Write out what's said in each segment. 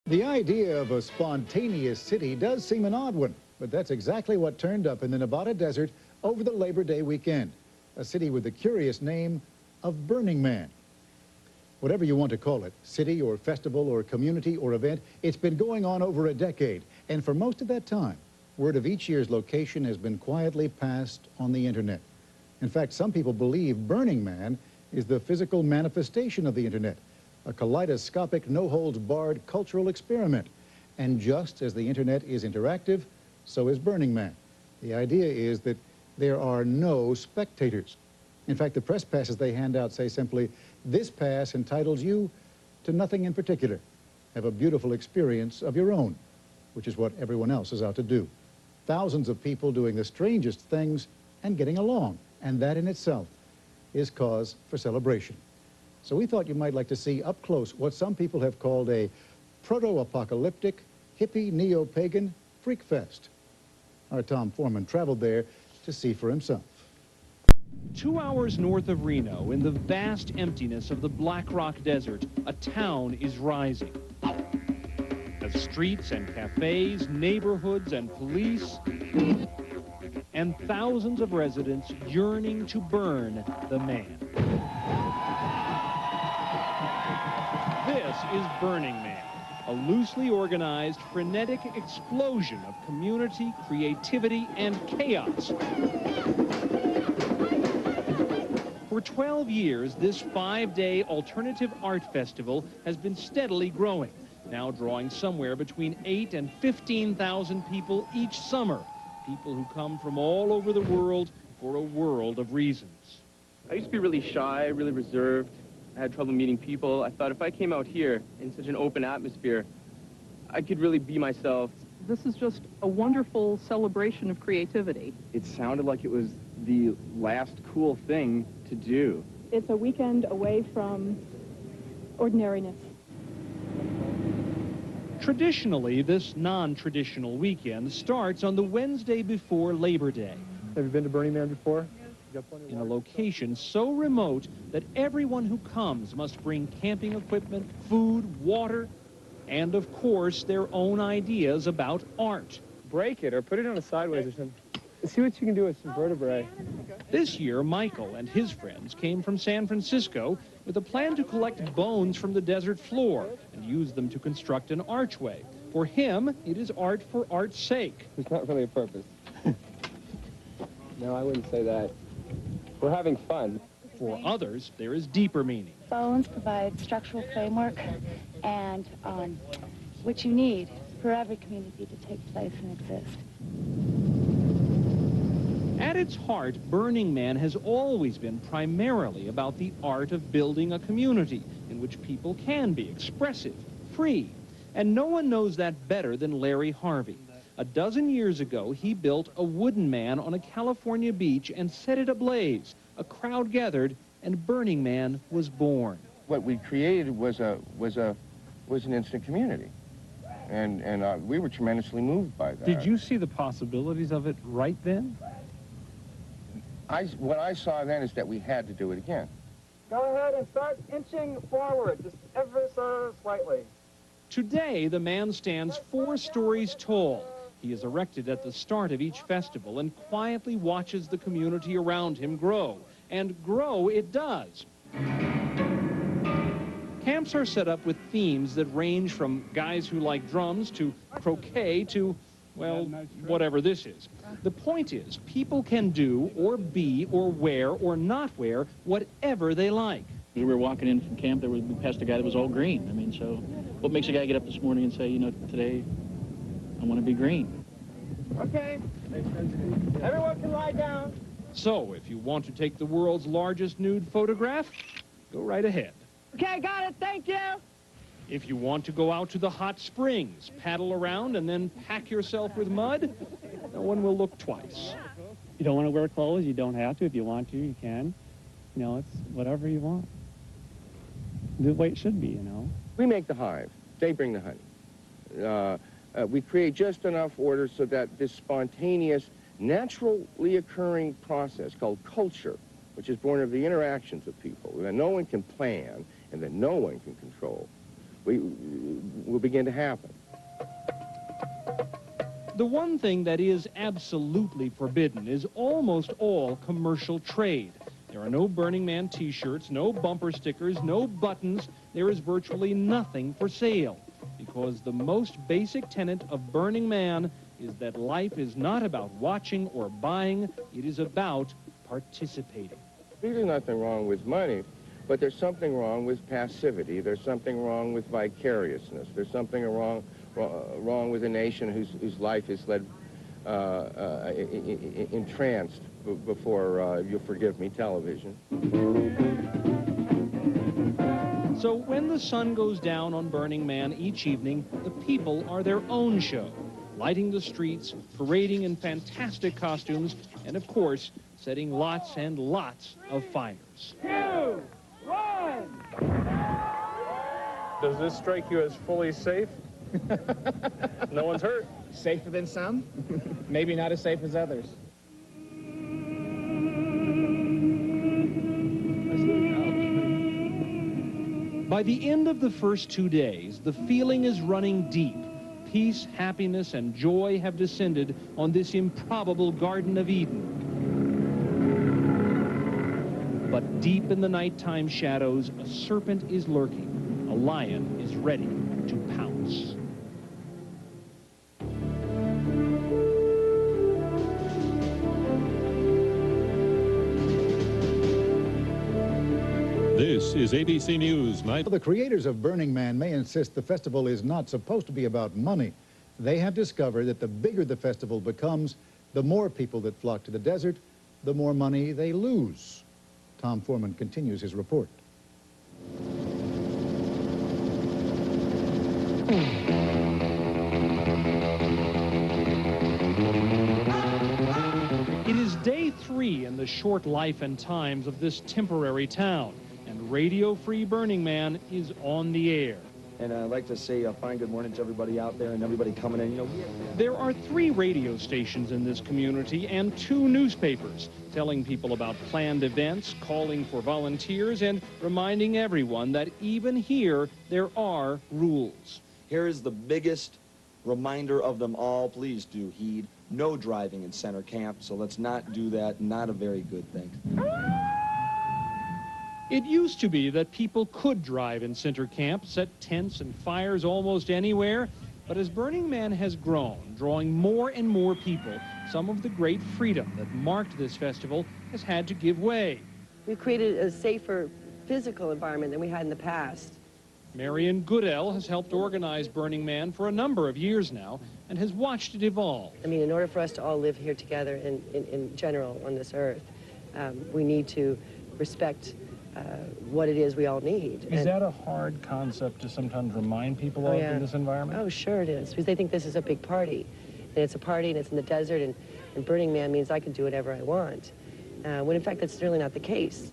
The idea of a spontaneous city does seem an odd one, but that's exactly what turned up in the Nevada desert over the Labor Day weekend. A city with the curious name of Burning Man. Whatever you want to call it, city or festival or community or event, it's been going on over a decade. And for most of that time, word of each year's location has been quietly passed on the internet. In fact, some people believe Burning Man is the physical manifestation of the internet, a kaleidoscopic, no-holds-barred cultural experiment. And just as the internet is interactive, so is Burning Man. The idea is that there are no spectators. In fact, the press passes they hand out say simply, "This pass entitles you to nothing in particular. Have a beautiful experience of your own," which is what everyone else is out to do. Thousands of people doing the strangest things and getting along, and that in itself is cause for celebration. So we thought you might like to see up close what some people have called a proto-apocalyptic, hippie, neo-pagan freak fest. Our Tom Foreman traveled there to see for himself. 2 hours north of Reno, in the vast emptiness of the Black Rock Desert, a town is rising. As streets and cafes, neighborhoods and police, and thousands of residents yearning to burn the man. This is Burning Man, a loosely organized, frenetic explosion of community, creativity, and chaos. For 12 years, this 5-day alternative art festival has been steadily growing, now drawing somewhere between 8,000 and 15,000 people each summer, people who come from all over the world for a world of reasons. I used to be really shy, really reserved. I had trouble meeting people. I thought if I came out here in such an open atmosphere, I could really be myself. This is just a wonderful celebration of creativity. It sounded like it was the last cool thing to do. It's a weekend away from ordinariness. Traditionally, this non-traditional weekend starts on the Wednesday before Labor Day. Have you been to Burning Man before? In a location so remote that everyone who comes must bring camping equipment, food, water, and of course their own ideas about art. Break it or put it on a sideways or something. See what you can do with some vertebrae. This year, Michael and his friends came from San Francisco with a plan to collect bones from the desert floor and use them to construct an archway. For him, it is art for art's sake. There's not really a purpose. No, I wouldn't say that. We're having fun. For others, there is deeper meaning. Bones provide structural framework and which you need for every community to take place and exist. At its heart, Burning Man has always been primarily about the art of building a community in which people can be expressive, free. And no one knows that better than Larry Harvey. A dozen years ago, he built a wooden man on a California beach and set it ablaze. A crowd gathered, and Burning Man was born. What we created was an instant community, and we were tremendously moved by that. Did you see the possibilities of it right then? What I saw then is that we had to do it again. Go ahead and start inching forward, just ever so slightly. Today, the man stands 4 stories tall. He is erected at the start of each festival and quietly watches the community around him grow. And grow it does. Camps are set up with themes that range from guys who like drums to croquet to, well, whatever this is. The point is, people can do or be or wear or not wear whatever they like. We were walking in from camp, we passed a guy that was all green. I mean, so what makes a guy get up this morning and say, you know, today I want to be green? Okay. Everyone can lie down. So, if you want to take the world's largest nude photograph, go right ahead. Okay, got it. Thank you. If you want to go out to the hot springs, paddle around, and then pack yourself with mud, no one will look twice. You don't want to wear clothes, you don't have to. If you want to, you can. You know, it's whatever you want. The way it should be, you know. We make the hive. They bring the honey. We create just enough order so that this spontaneous, naturally occurring process called culture, which is born of the interactions of people, that no one can plan and that no one can control, will begin to happen. The one thing that is absolutely forbidden is almost all commercial trade. There are no Burning Man t-shirts, no bumper stickers, no buttons. There is virtually nothing for sale, because the most basic tenet of Burning Man is that life is not about watching or buying, it is about participating. There's nothing wrong with money, but there's something wrong with passivity. There's something wrong with vicariousness. There's something wrong with a nation whose life is led entranced before, you'll forgive me, television. So when the sun goes down on Burning Man each evening, the people are their own show, lighting the streets, parading in fantastic costumes, and of course, setting lots and lots of fires. 2, 1! Does this strike you as fully safe? No one's hurt. Safer than some, maybe not as safe as others. By the end of the first 2 days, the feeling is running deep. Peace, happiness, and joy have descended on this improbable Garden of Eden. But deep in the nighttime shadows, a serpent is lurking. A lion is ready to pounce. This is ABC News Night. The creators of Burning Man may insist the festival is not supposed to be about money. They have discovered that the bigger the festival becomes, the more people that flock to the desert, the more money they lose. Tom Foreman continues his report. It is day 3 in the short life and times of this temporary town, and Radio Free Burning Man is on the air. And I'd like to say a fine good morning to everybody out there and everybody coming in. You know, there are 3 radio stations in this community and 2 newspapers telling people about planned events, calling for volunteers, and reminding everyone that even here there are rules. Here is the biggest reminder of them all. Please do heed. No driving in center camp, so let's not do that. Not a very good thing. It used to be that people could drive in center camp, set tents and fires almost anywhere, but as Burning Man has grown, drawing more and more people, some of the great freedom that marked this festival has had to give way. We've created a safer physical environment than we had in the past. Marion Goodell has helped organize Burning Man for a number of years now and has watched it evolve. I mean, in order for us to all live here together in general on this earth, we need to respect what it is we all need. Is that a hard concept to sometimes remind people of in this environment? Oh, sure it is, because they think this is a big party. And it's a party and it's in the desert, and Burning Man means I can do whatever I want. When in fact, that's certainly not the case.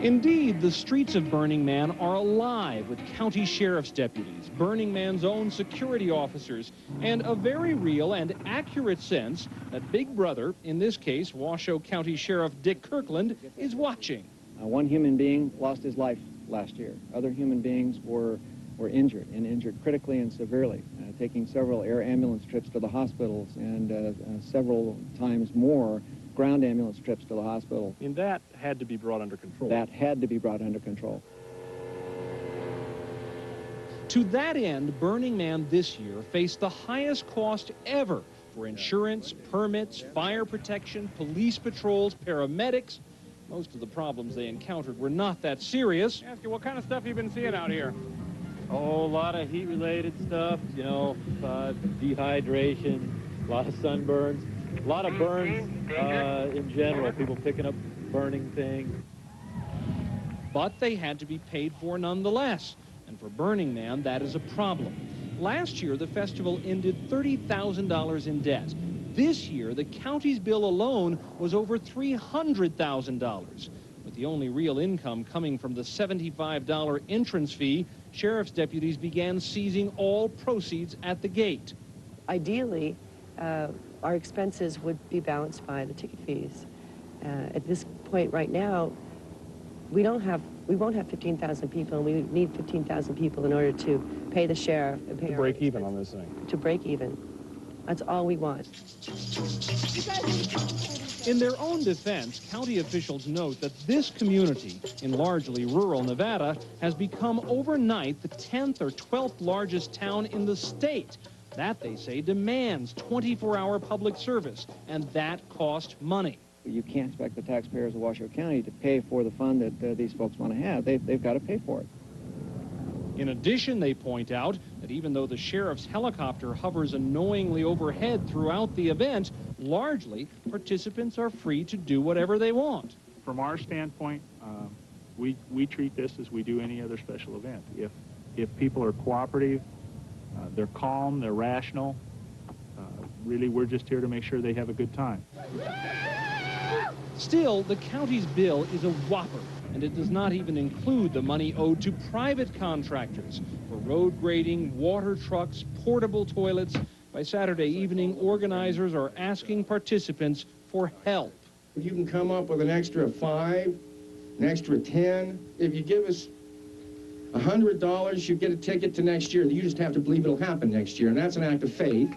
Indeed, the streets of Burning Man are alive with county sheriff's deputies, Burning Man's own security officers, and a very real and accurate sense that Big Brother, in this case Washoe County Sheriff Dick Kirkland, is watching. One human being lost his life last year. Other human beings were injured, and injured critically and severely, taking several air ambulance trips to the hospitals and several times more ground ambulance trips to the hospital. And that had to be brought under control. That had to be brought under control. To that end, Burning Man this year faced the highest cost ever for insurance, permits, fire protection, police patrols, paramedics. Most of the problems they encountered were not that serious. Ask you, what kind of stuff have you been seeing out here? Oh, a lot of heat-related stuff, you know, dehydration, a lot of sunburns. A lot of burns in general, people picking up burning things. But they had to be paid for nonetheless. And for Burning Man, that is a problem. Last year, the festival ended $30,000 in debt. This year, the county's bill alone was over $300,000. With the only real income coming from the $75 entrance fee, sheriff's deputies began seizing all proceeds at the gate. Ideally, our expenses would be balanced by the ticket fees. At this point right now, we don't have we won't have 15,000 people, and we need 15,000 people in order to pay the sheriff and pay to break even on this thing. To break even. That's all we want. In their own defense, county officials note that this community, in largely rural Nevada, has become overnight the 10th or 12th largest town in the state. That, they say, demands 24-hour public service, and that costs money. You can't expect the taxpayers of Washoe County to pay for the fund that these folks want to have. They've got to pay for it. In addition, they point out that even though the sheriff's helicopter hovers annoyingly overhead throughout the event, largely, participants are free to do whatever they want. From our standpoint, we treat this as we do any other special event. If people are cooperative, they're calm, they're rational, really we're just here to make sure they have a good time. Still, the county's bill is a whopper, and it does not even include the money owed to private contractors for road grading, water trucks, portable toilets. By Saturday evening, organizers are asking participants for help. If you can come up with an extra 5, an extra 10, if you give us $100, you get a ticket to next year. You just have to believe it'll happen next year, and that's an act of faith.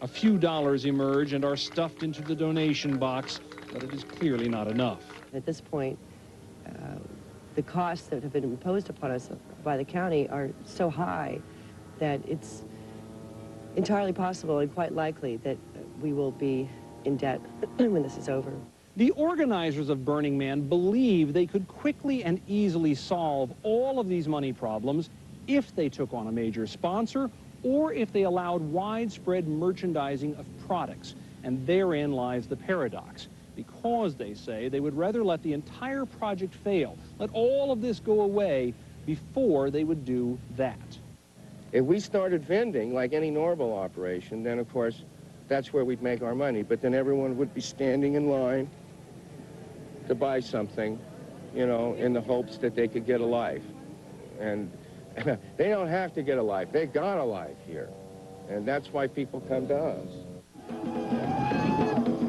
A few dollars emerge and are stuffed into the donation box, but it is clearly not enough. At this point, the costs that have been imposed upon us by the county are so high that it's entirely possible and quite likely that we will be in debt when this is over. The organizers of Burning Man believe they could quickly and easily solve all of these money problems if they took on a major sponsor or if they allowed widespread merchandising of products. And therein lies the paradox. Because, they say, they would rather let the entire project fail, let all of this go away before they would do that. If we started vending like any normal operation, then of course that's where we'd make our money. But then everyone would be standing in line to buy something, you know, in the hopes that they could get a life. And they don't have to get a life. They got a life here. And that's why people come to us.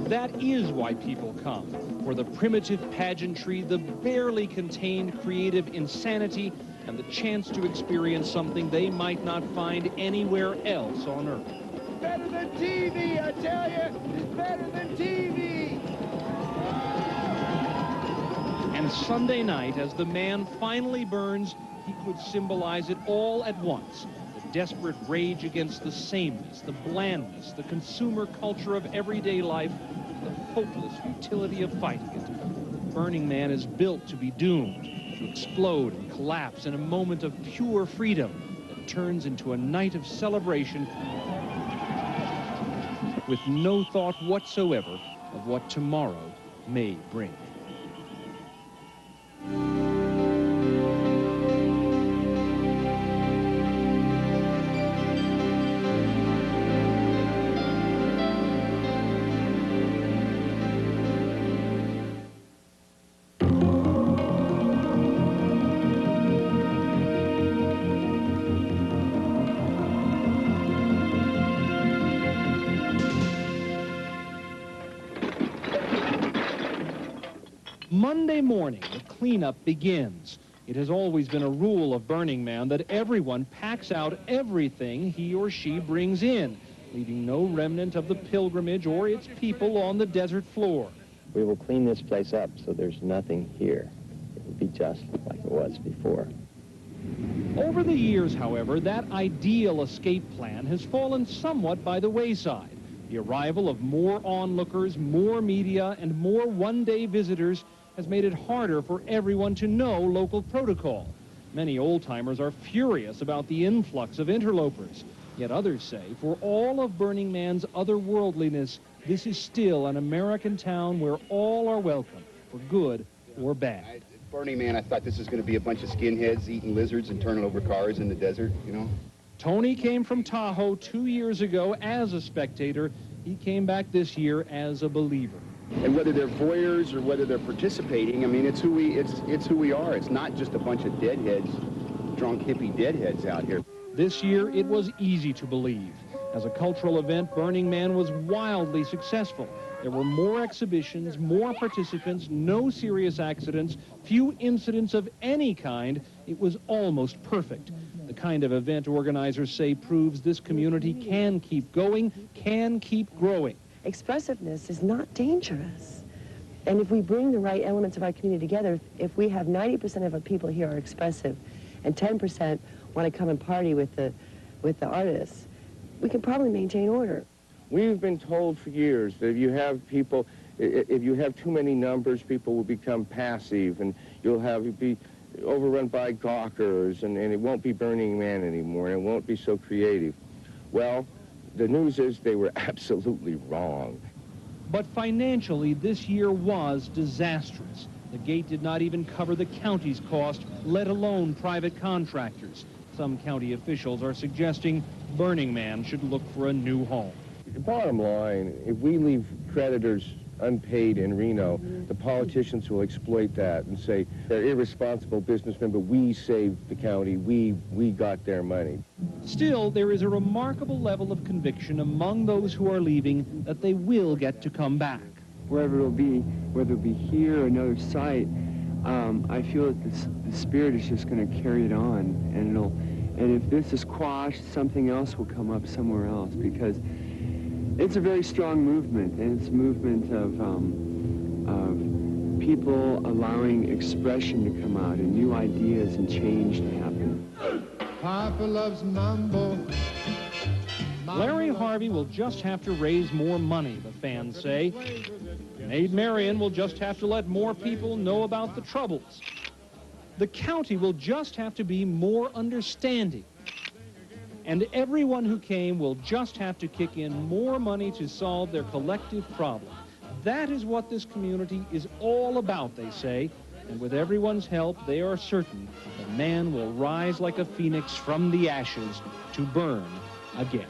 That is why people come, for the primitive pageantry, the barely contained creative insanity, and the chance to experience something they might not find anywhere else on Earth. It's better than TV, I tell you! It's better than TV! And Sunday night, as the man finally burns, he could symbolize it all at once. The desperate rage against the sameness, the blandness, the consumer culture of everyday life, the hopeless futility of fighting it. The Burning Man is built to be doomed, to explode and collapse in a moment of pure freedom that turns into a night of celebration with no thought whatsoever of what tomorrow may bring. Monday morning, the cleanup begins. It has always been a rule of Burning Man that everyone packs out everything he or she brings in, leaving no remnant of the pilgrimage or its people on the desert floor. We will clean this place up so there's nothing here. It will be just like it was before. Over the years, however, that ideal escape plan has fallen somewhat by the wayside. The arrival of more onlookers, more media, and more one-day visitors has made it harder for everyone to know local protocol. Many old-timers are furious about the influx of interlopers. Yet others say, for all of Burning Man's otherworldliness, this is still an American town where all are welcome, for good or bad. Burning Man, I thought this was going to be a bunch of skinheads eating lizards and turning over cars in the desert, you know? Tony came from Tahoe 2 years ago as a spectator. He came back this year as a believer. And whether they're voyeurs or whether they're participating, I mean, it's who we are. It's not just a bunch of deadheads, drunk hippie deadheads out here. This year, it was easy to believe. As a cultural event, Burning Man was wildly successful. There were more exhibitions, more participants, no serious accidents, few incidents of any kind. It was almost perfect. The kind of event organizers say proves this community can keep going, can keep growing. Expressiveness is not dangerous. And if we bring the right elements of our community together, if we have 90% of our people here are expressive and 10% want to come and party with the artists, we can probably maintain order. We've been told for years that if you have people, if you have too many numbers, people will become passive, and you'll be overrun by gawkers, and it won't be Burning Man anymore, and it won't be so creative. Well, the news is they were absolutely wrong. But financially, this year was disastrous. The gate did not even cover the county's cost, let alone private contractors. Some county officials are suggesting Burning Man should look for a new home. Bottom line, if we leave creditors unpaid in Reno, the politicians will exploit that and say they're irresponsible businessmen, but we saved the county, we got their money. Still, there is a remarkable level of conviction among those who are leaving that they will get to come back. Wherever it'll be, whether it'll be here or another site, I feel that the spirit is just going to carry it on, and if this is quashed, something else will come up somewhere else, because it's a very strong movement, and it's a movement of people allowing expression to come out and new ideas and change to happen. Papa loves mambo. Larry Harvey will just have to raise more money, the fans say. Maid Marian will just have to let more people know about the troubles. The county will just have to be more understanding. And everyone who came will just have to kick in more money to solve their collective problem. That is what this community is all about, they say. And with everyone's help, they are certain the man will rise like a phoenix from the ashes to burn again.